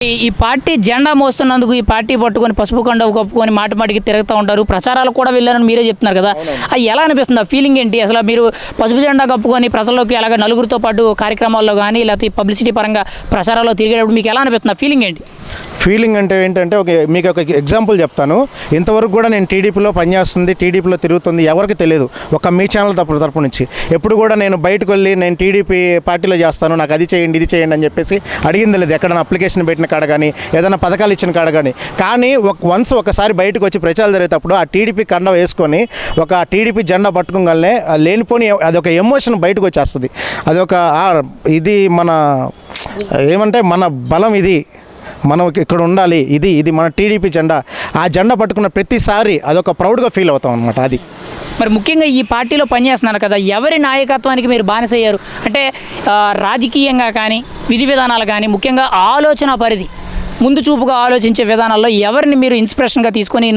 ఈ పార్టీ జెండా మోస్తున్నందుకు ఈ పార్టీ పట్టుకొని పసుపు కండవు కప్పుకొని మాటి మాటికి తిరుగుతూ ఉంటారు. ప్రచారాలు కూడా వెళ్ళారని మీరే చెప్తున్నారు కదా. అది ఎలా అనిపిస్తుంది? ఆ ఫీలింగ్ ఏంటి అసలు? మీరు పసుపు జెండా కప్పుకొని ప్రజల్లోకి అలాగే నలుగురితో పాటు కార్యక్రమాల్లో కానీ లేకపోతే పబ్లిసిటీ పరంగా ప్రచారాల్లో తిరిగేటప్పుడు మీకు ఎలా అనిపిస్తుంది? ఆ ఫీలింగ్ ఏంటి? ఫీలింగ్ అంటే ఏంటంటే మీకు ఒక ఎగ్జాంపుల్ చెప్తాను. ఇంతవరకు కూడా నేను టీడీపీలో పనిచేస్తుంది, టీడీపీలో తిరుగుతుంది ఎవరికి తెలియదు. ఒక మీ ఛానల్ తరపు నుంచి ఎప్పుడు కూడా నేను బయటకు వెళ్ళి నేను టీడీపీ పార్టీలో చేస్తాను, నాకు అది చేయండి ఇది చేయండి అని చెప్పేసి అడిగింది లేదు. ఎక్కడైనా అప్లికేషన్ పెట్టిన కాడ కానీ ఏదైనా పథకాలు ఇచ్చిన కాడ కానీ ఒకసారి బయటకు వచ్చి ప్రచారాలు జరిగేటప్పుడు ఆ టీడీపీ కండ వేసుకొని ఒక టీడీపీ జెండా పట్టుకోగానే లేనిపోని అదొక ఎమోషన్ బయటకు వచ్చేస్తుంది. అదొక ఇది మన ఏమంటే మన బలం, ఇది మనం ఇక్కడ ఉండాలి, ఇది మన టీడీపీ జెండా. ఆ జెండా పట్టుకున్న ప్రతిసారి అదొక ప్రౌడ్గా ఫీల్ అవుతాం అనమాట. అది మరి ముఖ్యంగా ఈ పార్టీలో పనిచేస్తున్నారు కదా, ఎవరి నాయకత్వానికి మీరు బానిసయ్యారు? అంటే రాజకీయంగా కానీ విధి విధానాలు కానీ ముఖ్యంగా ఆలోచన పరిధి ముందు చూపుగా ఆలోచించే విధానాల్లో ఎవరిని మీరు ఇన్స్పిరేషన్గా తీసుకొని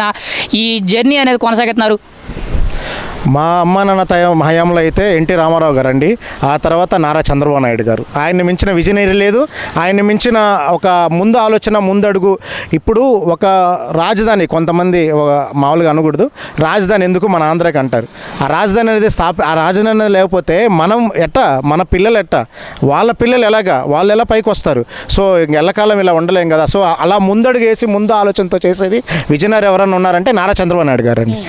ఈ జర్నీ అనేది కొనసాగుతున్నారు? మా అమ్మ నాన్న హయాంలో అయితే ఎన్టీ రామారావు గారు అండి. ఆ తర్వాత నారా చంద్రబాబు నాయుడు గారు. ఆయన్ని మించిన విజనరీ లేదు, ఆయన్ని మించిన ఒక ముందు ఆలోచన ముందడుగు. ఇప్పుడు ఒక రాజధాని కొంతమంది మామూలుగా అనకూడదు, రాజధాని ఎందుకు మన ఆంధ్రాకి అంటారు. ఆ రాజధాని అనేది ఆ రాజధాని అనేది లేకపోతే మనం మన పిల్లలు వాళ్ళ పిల్లలు వాళ్ళు ఎలా పైకి వస్తారు? సో ఎల్లకాలం ఇలా ఉండలేం కదా. సో అలా ముందడుగు వేసి ముందు ఆలోచనతో చేసేది విజనరీ ఎవరన్నా ఉన్నారంటే నారా చంద్రబాబు నాయుడు గారు అండి.